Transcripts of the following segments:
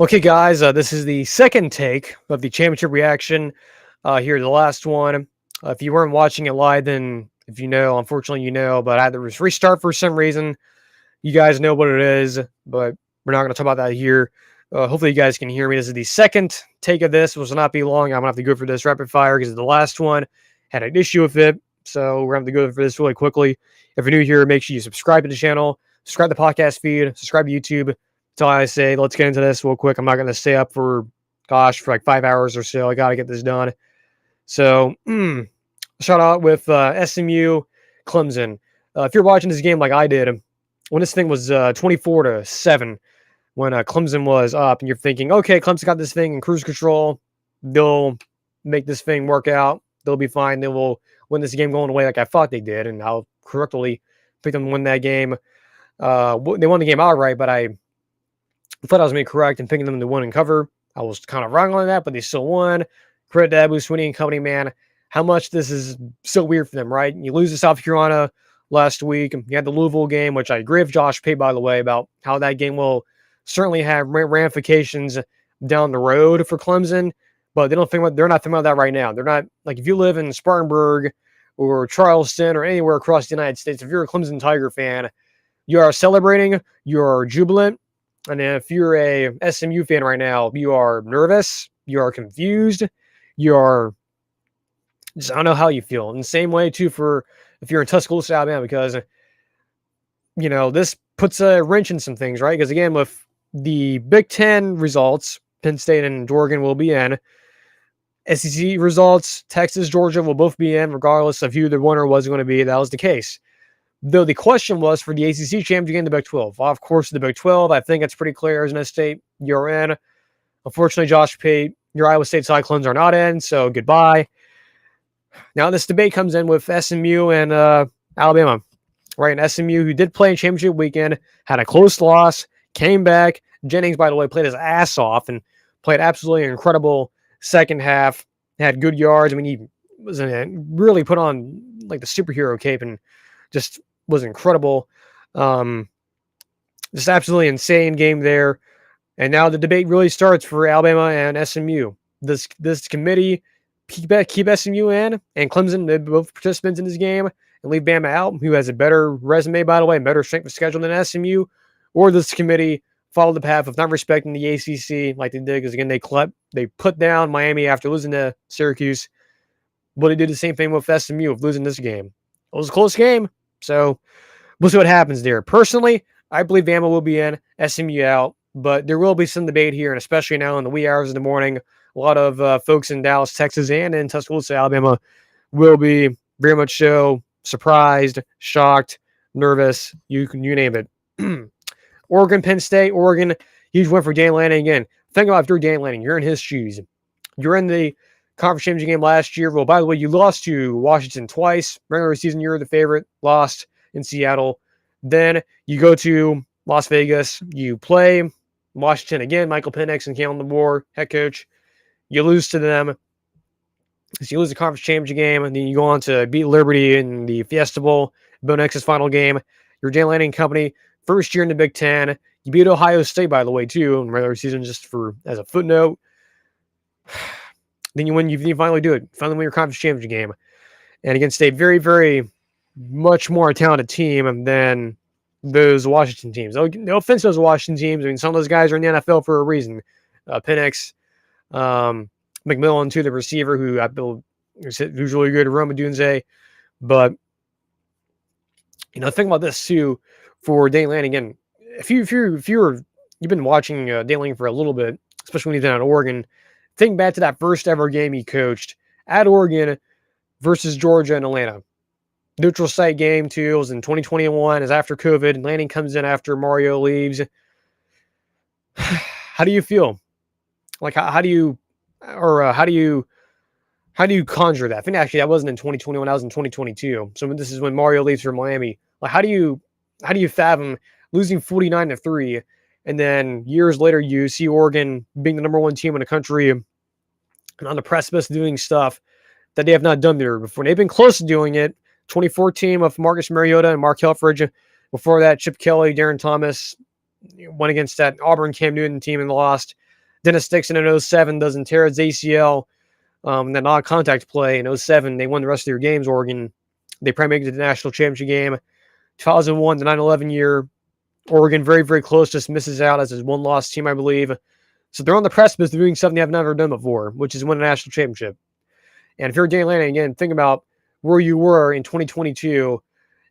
Okay, guys, this is the second take of the championship reaction. Here, the last one. If you weren't watching it live, then if you know, unfortunately, you know, but I had to restart for some reason. You guys know what it is, but we're not going to talk about that here. Hopefully, you guys can hear me. This is the second take of this. This will not be long. I'm going to have to go for this rapid fire because the last one had an issue with it. So we're going to have to go for this really quickly. If you're new here, make sure you subscribe to the channel, subscribe to the podcast feed, subscribe to YouTube. That's all I say. Let's get into this real quick. I'm not going to stay up for like 5 hours or so. I got to get this done. So, shout out with SMU Clemson. If you're watching this game like I did, when this thing was 24-7, when Clemson was up, and you're thinking, okay, Clemson got this thing in cruise control. They'll make this thing work out. They'll be fine. They will win this game going away like I thought they did, and I'll correctly pick them to win that game. They won the game outright, but I thought I was being correct in picking them to win and cover. I was kind of wrong on that, but they still won. Credit to Abu Swinney and company, man. How much this is so weird for them, right? You lose to South Carolina last week. You had the Louisville game, which I agree with Josh Pate, by the way, about how that game will certainly have ramifications down the road for Clemson, but they're not thinking about that right now. They're not, like, if you live in Spartanburg or Charleston or anywhere across the United States, if you're a Clemson Tiger fan, you are celebrating, you are jubilant. And if you're a SMU fan right now, you are nervous, you are confused, you are just, I don't know how you feel. In the same way, too, for if you're in Tuscaloosa, Alabama, because, this puts a wrench in some things, right? Because, again, with the Big Ten results, Penn State and Oregon will be in. SEC results, Texas, Georgia will both be in, regardless of who the winner was going to be. That was the case. Though the question was for the ACC championship game, the Big 12. Well, of course, the Big 12, I think it's pretty clear. Arizona State, you're in. Unfortunately, Josh Pate, your Iowa State Cyclones are not in, so goodbye. Now this debate comes in with SMU and Alabama, right? And SMU, who did play in championship weekend, had a close loss, came back. Jennings, by the way, played his ass off and played absolutely incredible second half. Had good yards. I mean, he was really put on like the superhero cape and just was incredible. Just absolutely insane game there. And now the debate really starts for Alabama and SMU. This committee keep SMU in and Clemson, they're both participants in this game, and leave Bama out, who has a better resume, by the way, and better strength of schedule than SMU, or this committee follow the path of not respecting the ACC like they did, because, again, they put down Miami after losing to Syracuse, but they did the same thing with SMU of losing this game. It was a close game, so we'll see what happens there. Personally, I believe Bama will be in, SMU out, but there will be some debate here, and especially now in the wee hours of the morning, a lot of folks in Dallas, Texas, and in Tuscaloosa, Alabama, will be very much so surprised, shocked, nervous, you name it. Oregon, Penn State, Oregon, huge win for Dan Lanning again. Think about if you're Dan Lanning, you're in his shoes. You're in the conference championship game last year. Well, by the way, you lost to Washington twice. Regular season, you're the favorite. Lost in Seattle. Then you go to Las Vegas. You play Washington again. Michael Penix and Kalen DeBoer, head coach. You lose to them. So you lose the conference championship game, and then you go on to beat Liberty in the Fiesta Bowl, Bo Nix's final game. Your Dan Lanning company, first year in the Big Ten. You beat Ohio State, by the way, too, in regular season, just as a footnote. Then you finally do it. Finally win your conference championship game. And against a very, very much more talented team than those Washington teams. No offense to those Washington teams. I mean, some of those guys are in the NFL for a reason. Penix, McMillan, too, the receiver, who I believe who's really good, Rome Odunze. But, think about this, too, for Dan Lanning. Again, if you've been watching Dan Lanning for a little bit, especially when he's been at Oregon, think back to that first ever game he coached at Oregon versus Georgia and Atlanta. Neutral site game, too. It was in 2021. It's after COVID. And Lanning comes in after Mario leaves. How do you feel? Like, how do you conjure that? I think actually that wasn't in 2021. That was in 2022. So this is when Mario leaves for Miami. Like, how do you fathom losing 49-3, and then years later you see Oregon being the number one team in the country and on the precipice doing stuff that they have not done there before? They've been close to doing it. 2014 with Marcus Mariota and Mark Helfrich. Before that, Chip Kelly, Darren Thomas went against that Auburn Cam Newton team and lost. Dennis Dixon in 07 doesn't tear his ACL. Then non-contact play in 07, they won the rest of their games, Oregon. They probably make it to the national championship game. 2001, the 9/11 year, Oregon very, very close, just misses out as his one-loss team, I believe. So they're on the precipice of doing something they've never done before, which is win a national championship. And if you're Dan Lanning, again, think about where you were in 2022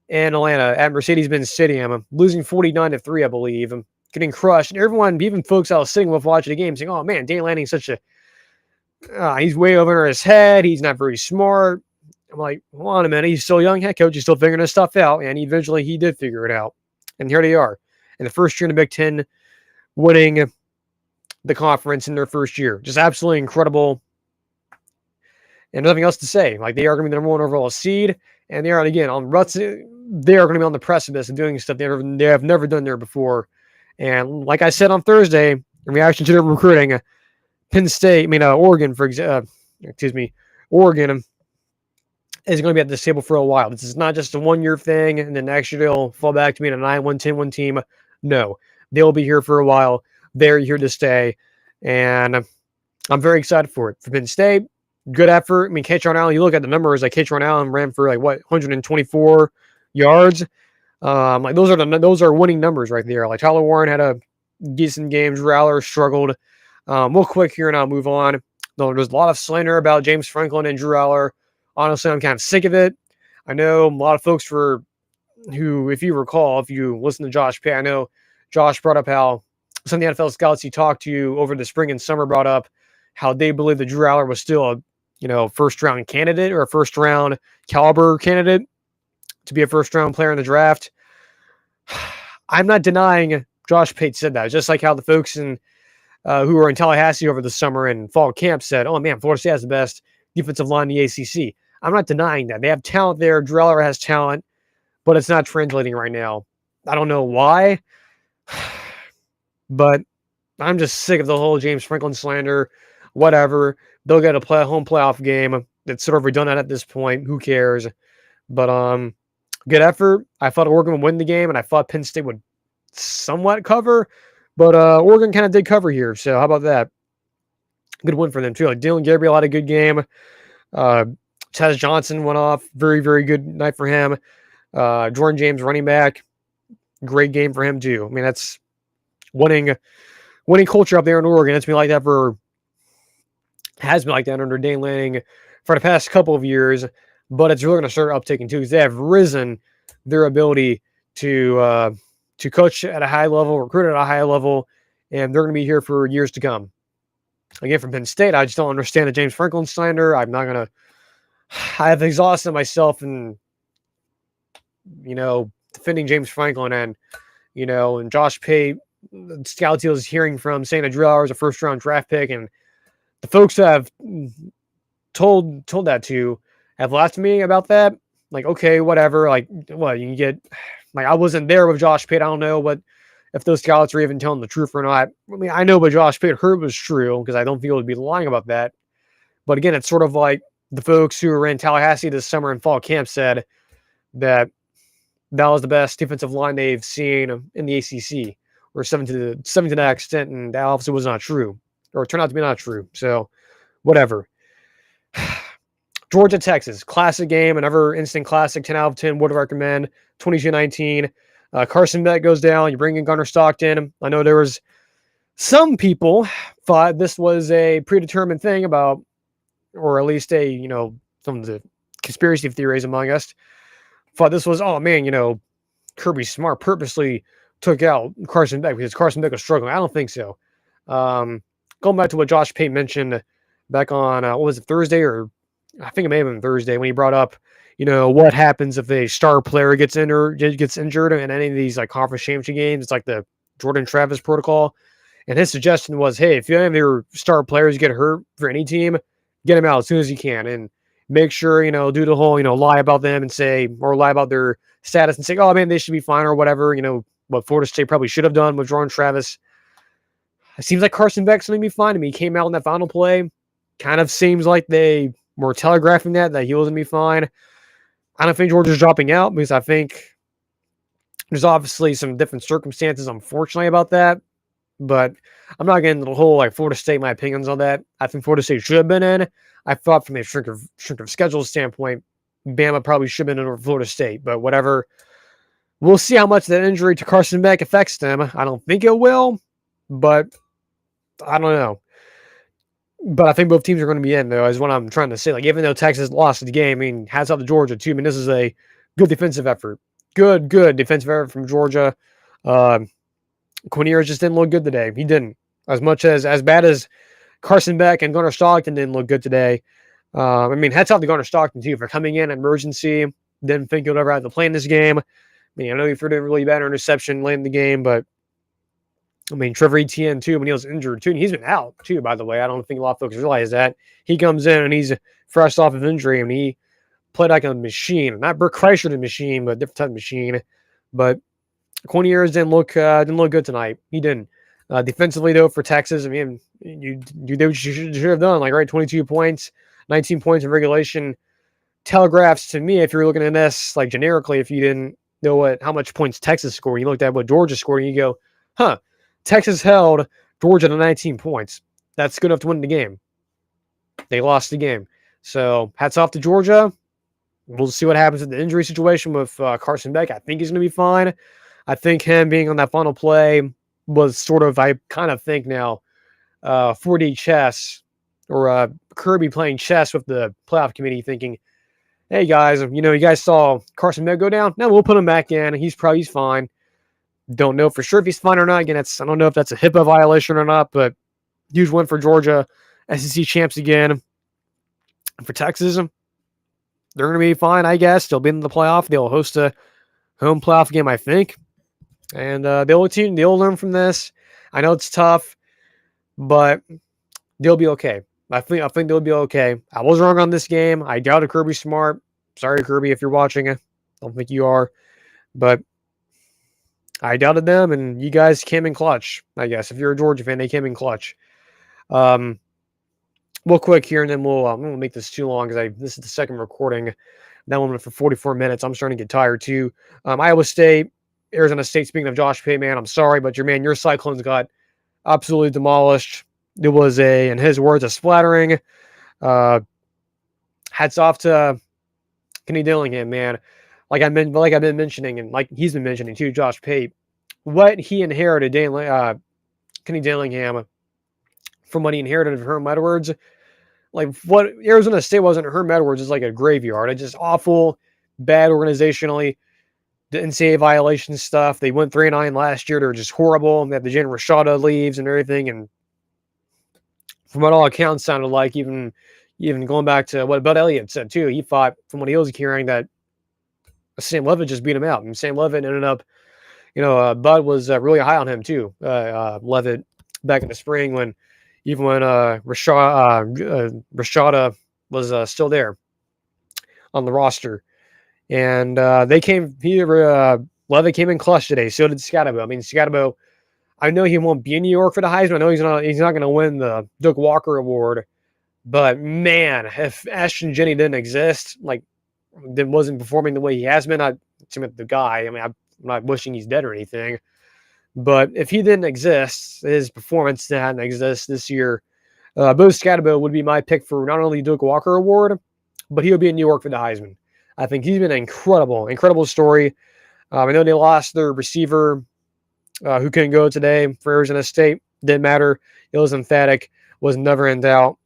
in Atlanta at Mercedes-Benz Stadium, losing 49-3, I believe, getting crushed. And everyone, even folks I was sitting with watching the game, saying, oh, man, Dan Lanning's such a he's way over his head. He's not very smart. I'm like, hold on a minute. He's still young head coach. He's still figuring this stuff out. And eventually he did figure it out. And here they are in the first year in the Big Ten, winning the conference in their first year. Just absolutely incredible. And nothing else to say. Like, they are going to be the number one overall seed. And they are, again, on ruts. They are going to be on the precipice of doing stuff they have never done there before. And like I said on Thursday, in reaction to their recruiting, Oregon, Oregon is going to be at this table for a while. This is not just a one-year thing, and then next year they'll fall back to being a 9-1, 10-1 team. No, they'll be here for a while. They're here to stay, and I'm very excited for it. For Penn State, good effort. I mean, Katron Allen, you look at the numbers, like Katron Allen ran for 124 yards. Like those are winning numbers right there. Like Tyler Warren had a decent game. Drew Aller struggled. Real quick here, and I'll move on. There's a lot of slander about James Franklin and Drew Aller. Honestly, I'm kind of sick of it. I know a lot of folks who, if you recall, if you listen to Josh Pay, I know Josh brought up how some of the NFL scouts he talked to over the spring and summer brought up how they believe that Drew Aller was still a first-round candidate or a first-round caliber candidate to be a first-round player in the draft. I'm not denying Josh Pate said that. Just like how the folks who were in Tallahassee over the summer and fall camp said, oh, man, Florida State has the best defensive line in the ACC. I'm not denying that. They have talent there. Drew Aller has talent, but it's not translating right now. I don't know why, but I'm just sick of the whole James Franklin slander. Whatever. They'll get a home playoff game. It's sort of redundant at this point. Who cares? But good effort. I thought Oregon would win the game, and I thought Penn State would somewhat cover, but Oregon kind of did cover here. So how about that? Good win for them too. Like Dylan Gabriel had a good game. Tez Johnson went off. Very, very good night for him. Jordan James, running back, great game for him too. I mean, that's winning culture up there in Oregon. Has been like that under Dan Lanning for the past couple of years, but it's really going to start uptaking too because they have risen their ability to coach at a high level, recruit at a high level, and they're going to be here for years to come. Again, from Penn State, I just don't understand the James Franklin slander. I have exhausted myself in, defending James Franklin and Josh Pate, Scout Teal is hearing from saying that Drew Aller is a first-round draft pick, and the folks that have told that to have laughed at me about that. Like, okay, whatever. Like, what you can get? Like, I wasn't there with Josh Pate. I don't know if those scouts are even telling the truth or not. I mean, I know what Josh Pate heard was true because I don't feel to be lying about that. But again, it's sort of like the folks who were in Tallahassee this summer and fall camp said that was the best defensive line they've seen in the ACC, or something to that extent, and that obviously was not true, or it turned out to be not true. So, whatever. Georgia, Texas, classic game, another instant classic, 10 out of 10, would recommend, 22-19. Carson Beck goes down, you bring in Gunnar Stockton. I know there was some people thought this was a predetermined thing about, or at least some of the conspiracy theories among us thought this was, oh man, Kirby Smart purposely took out Carson Beck because Carson Beck was struggling. I don't think so. Going back to what Josh Pate mentioned back on, what was it, Thursday, or I think it may have been Thursday, when he brought up, what happens if a star player gets injured in any of these like conference championship games. It's like the Jordan Travis protocol. And his suggestion was, hey, if you have your star players get hurt for any team, get them out as soon as you can, and make sure, do the whole, lie about them and say, or lie about their status and say, oh man, they should be fine or whatever, what Florida State probably should have done with Jordan Travis. It seems like Carson Beck's going to be fine. I mean, he came out in that final play. Kind of seems like they were telegraphing that he was going to be fine. I don't think Georgia's dropping out because I think there's obviously some different circumstances, unfortunately, about that. But I'm not getting into the whole like Florida State, my opinions on that. I think Florida State should have been in. I thought from a shrink of schedule standpoint, Bama probably should have been in over Florida State, but whatever. We'll see how much that injury to Carson Beck affects them. I don't think it will, but I don't know. But I think both teams are going to be in, though, is what I'm trying to say. Like, even though Texas lost the game, I mean, hats off to Georgia, too. I mean, this is a good defensive effort. Good defensive effort from Georgia. Quinn Ewers just didn't look good today. He didn't. As bad as Carson Beck and Gunnar Stockton didn't look good today. I mean, hats off to Gunnar Stockton, too, for coming in emergency. Didn't think he would ever have to play in this game. I mean, I know he threw a really bad interception late in the game, but I mean, Trevor Etienne, too, when he was injured, too, and he's been out, too, by the way. I don't think a lot of folks realize that. He comes in, and he's fresh off of injury, and he played like a machine. Not Bert Kreischer the machine, but a different type of machine. But Quinn Ewers didn't look good tonight. He didn't. Defensively, though, for Texas, I mean, you did what you should have done. Like, right, 22 points, 19 points in regulation. Telegraphs to me, if you're looking at this, like, generically, if you didn't know how much points Texas scored, you looked at what Georgia scored, and you go, huh, Texas held Georgia to 19 points. That's good enough to win the game. They lost the game. So, hats off to Georgia. We'll see what happens in the injury situation with Carson Beck. I think he's going to be fine. I think him being on that final play was sort of, I kind of think now, 4D chess or Kirby playing chess with the playoff committee thinking, hey, guys, you guys saw Carson Beck go down? No, we'll put him back in. He's fine. Don't know for sure if he's fine or not. Again, I don't know if that's a HIPAA violation or not, but huge win for Georgia. SEC champs again. For Texas, they're going to be fine, I guess. They'll be in the playoff. They'll host a home playoff game, I think. And they'll learn from this. I know it's tough, but they'll be okay. I think they'll be okay. I was wrong on this game. I doubted Kirby Smart. Sorry, Kirby, if you're watching. I don't think you are. But I doubted them, and you guys came in clutch, I guess. If you're a Georgia fan, they came in clutch. Real quick here, and then we'll make this too long because this is the second recording. That one went for 44 minutes. I'm starting to get tired, too. Iowa State, Arizona State, speaking of Josh Pate, man, I'm sorry, but your Cyclones got absolutely demolished. It was, in his words, a splattering. Hats off to Kenny Dillingham, man. Like I've been mentioning, and like he's been mentioning too, Josh Pate, what he inherited, Kenny Dillingham, from what he inherited of Herm Edwards. Like what Arizona State wasn't Herm Edwards is like a graveyard. It's just awful, bad organizationally. The NCAA violation stuff. They went 3-9 last year. They're just horrible. They have the Jen Rashada leaves and everything. And from what all accounts sounded like, even going back to what Bud Elliott said too, he thought from what he was hearing that Sam Levitt just beat him out. And Sam Levitt ended up, Bud was really high on him too. Levitt back in the spring when Rashada was still there on the roster. And Levitt came in clutch today. So did Scatterbo. I mean, Scatterbo, I know he won't be in New York for the Heisman. I know he's not going to win the Doak Walker Award. But man, if Ashton Jenney didn't exist, like, then wasn't performing the way he has been, the guy. I mean, I'm not wishing he's dead or anything. But if he didn't exist, his performance didn't exist this year, Bo Scatterbo would be my pick for not only the Doak Walker Award, but he would be in New York for the Heisman. I think he's been an incredible story. I know they lost their receiver who couldn't go today for Arizona State. Didn't matter. It was emphatic. Was never in doubt.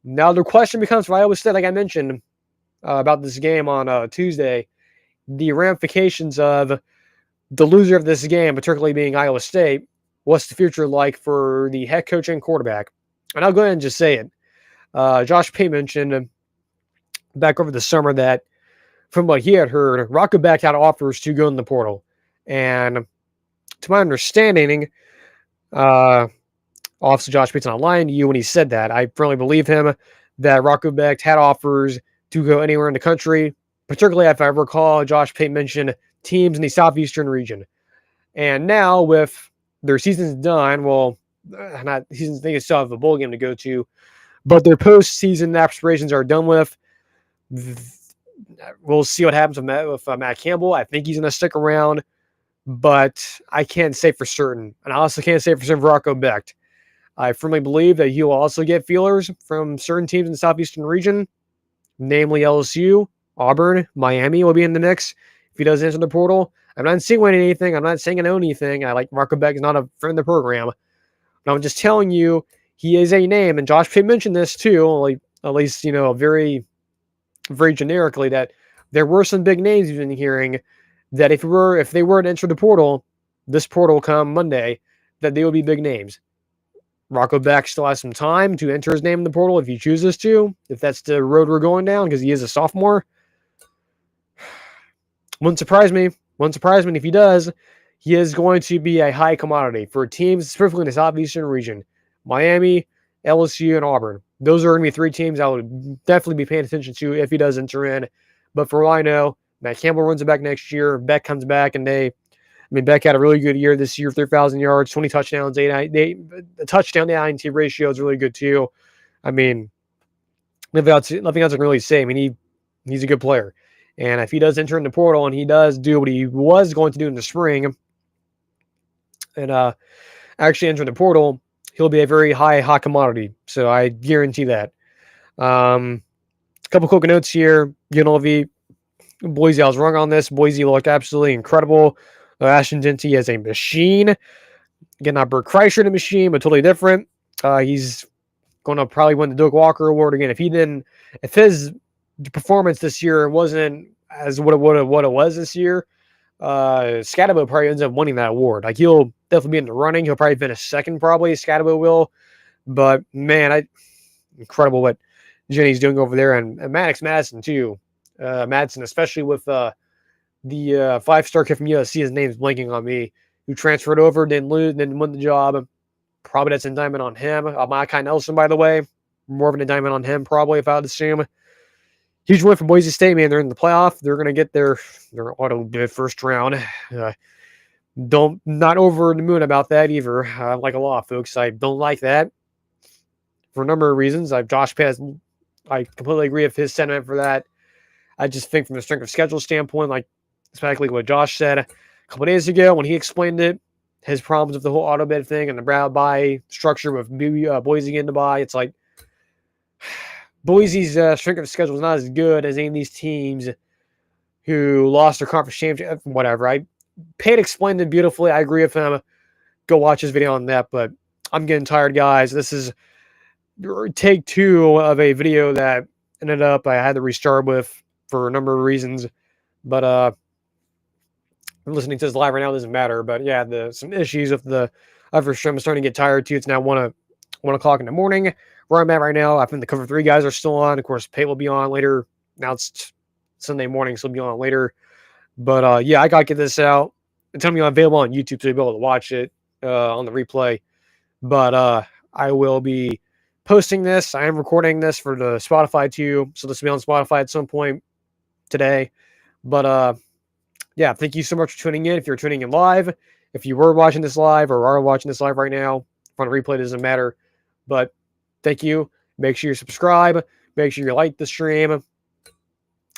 Now the question becomes for Iowa State, like I mentioned about this game on Tuesday, the ramifications of the loser of this game, particularly being Iowa State. What's the future like for the head coach and quarterback? And I'll go ahead and just say it. Josh Pate mentioned back over the summer that from what he had heard, Rocco Becht had offers to go in the portal. And to my understanding, obviously Josh Pate's not lying to you when he said that. I firmly believe him that Rocco Becht had offers to go anywhere in the country, particularly if I recall Josh Pate mentioned teams in the Southeastern region. And now with their season's done, well, not seasons, they still have a bowl game to go to, but their postseason aspirations are done with. We'll see what happens with Matt Campbell. I think he's going to stick around. but I can't say for certain. And I also can't say for certain for Rocco Becht. I firmly believe that he will also get feelers from certain teams in the Southeastern region, namely LSU, Auburn, Miami will be in the mix if he does enter the portal. I'm not insinuating anything. I'm not saying I know anything. I like Rocco Becht is not a friend of the program. But I'm just telling you he is a name. And Josh Pitt mentioned this too, like, at least, very, very generically, that there were some big names you've been hearing that if they were to enter the portal, this portal come Monday, that they would be big names. Rocco Becht still has some time to enter his name in the portal if he chooses to, if that's the road we're going down, because he is a sophomore. Wouldn't surprise me. Wouldn't surprise me if he does. He is going to be a high commodity for teams, specifically in the Southeastern region. Miami, LSU, and Auburn. Those are going to be three teams I would definitely be paying attention to if he does enter in. But for all I know, Matt Campbell runs it back next year. Beck comes back, and Beck had a really good year this year, 3,000 yards, 20 touchdowns, the touchdown to INT ratio is really good too. I mean, nothing else I can really say. I mean, he's a good player. And if he does enter in the portal and he does do what he was going to do in the spring and actually enter the portal, he'll be a very hot commodity. So I guarantee that. A couple quick notes here. UNLV, Boise, I was wrong on this. Boise looked absolutely incredible. Ashton Denty is a machine. Again, not Bert Kreischer, a machine, but totally different. He's going to probably win the Doak Walker Award again. If his performance this year wasn't as what it was this year, Scatabo probably ends up winning that award. Like, he'll definitely be in the running. He'll probably finish second, probably. Scatabo will. But man, incredible what Jenny's doing over there, and Maddox Madison too. Madison, especially with the 5-star kid from USC, his name's blanking on me, who transferred over, didn't win the job. Probably that's an indictment on him. Malachi Nelson, by the way, more of an indictment on him, probably, if I would assume. Huge win for Boise State, man. They're in the playoff. They're going to get their auto bid first round. Not over the moon about that either. Like a lot of folks, I don't like that for a number of reasons. Josh Pitt, I completely agree with his sentiment for that. I just think from the strength of schedule standpoint, like especially what Josh said a couple days ago when he explained it, his problems with the whole auto bid thing and the brow buy structure with Boise getting to buy, it's like Boise's strength of schedule is not as good as any of these teams who lost their conference championship, whatever. Pitt explained it beautifully. I agree with him. Go watch his video on that, but I'm getting tired, guys. This is take 2 of a video that ended up I had to restart with for a number of reasons. But I'm listening to this live right now, it doesn't matter. But yeah, some issues with the other stream. I'm starting to get tired too. It's now 1 o'clock in the morning where I'm at right now. I think the Cover 3 guys are still on. Of course, Pate will be on later. Now it's Sunday morning, so he'll be on later. But yeah, I got to get this out. It's going to be available on YouTube, so you'll be able to watch it on the replay. But I will be posting this. I am recording this for the Spotify too, so this will be on Spotify at some point today. But yeah, thank you so much for tuning in. If you're tuning in live, if you were watching this live or are watching this live right now, on a replay, it doesn't matter. But thank you. Make sure you subscribe. Make sure you like the stream.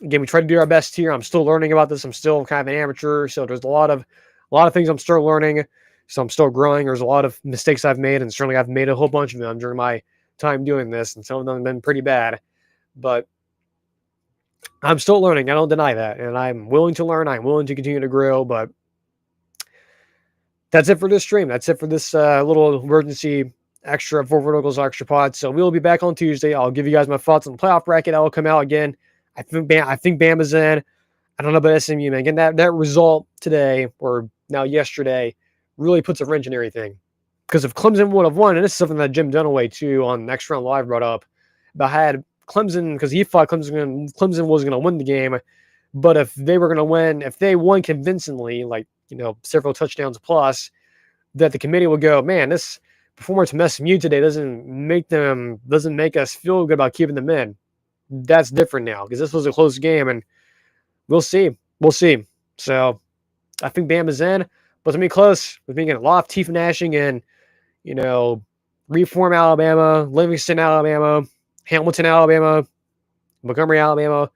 Again, we try to do our best here. I'm still learning about this. I'm still kind of an amateur, so there's a lot of things I'm still learning. So I'm still growing. There's a lot of mistakes I've made, and certainly I've made a whole bunch of them during my time doing this, and some of them have been pretty bad. But I'm still learning. I don't deny that, and I'm willing to learn. I'm willing to continue to grow. But that's it for this stream. That's it for this little emergency extra 4 verticals extra pod. So we'll be back on Tuesday. I'll give you guys my thoughts on the playoff bracket. I will come out again. I think Bama's in. I don't know about SMU, man. Again, that result today or now yesterday really puts a wrench in everything. Because if Clemson would have won, and this is something that Jim Dunaway too on Next Round Live brought up, about had Clemson, because he thought Clemson was going to win the game, but if they were going to win, if they won convincingly, like several touchdowns plus, that the committee would go, man, this performance from SMU today doesn't make us feel good about keeping them in. That's different now because this was a close game, and we'll see. So I think Bama's in, but it's going to be close. We're getting a lot of teeth gnashing in, Reform Alabama, Livingston, Alabama, Hamilton, Alabama, Montgomery, Alabama,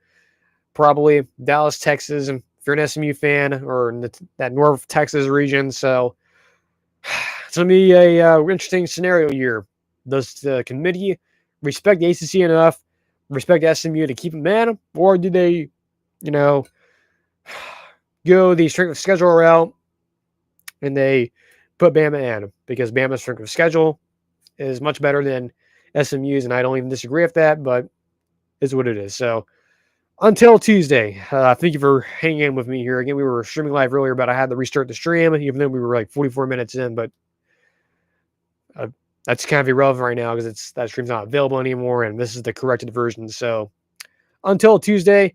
probably Dallas, Texas, and if you're an SMU fan or in that North Texas region. So it's going to be a interesting scenario here. Does the committee respect the ACC enough, respect SMU to keep them in, or do they, go the strength of schedule route and they put Bama in? Because Bama's strength of schedule is much better than SMU's, and I don't even disagree with that, but it's what it is. So until Tuesday, thank you for hanging in with me here. Again, we were streaming live earlier, but I had to restart the stream, even though we were like 44 minutes in, but that's kind of irrelevant right now because that stream's not available anymore, and this is the corrected version. So until Tuesday,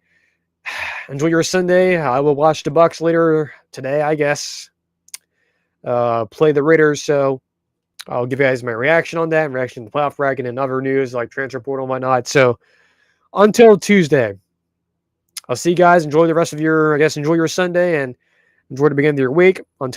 enjoy your Sunday. I will watch the Bucks later today, I guess. Play the Raiders, so I'll give you guys my reaction on that, and reaction to the playoff bracket and other news like transfer portal and whatnot. So until Tuesday, I'll see you guys. Enjoy the rest of enjoy your Sunday and enjoy the beginning of your week. Until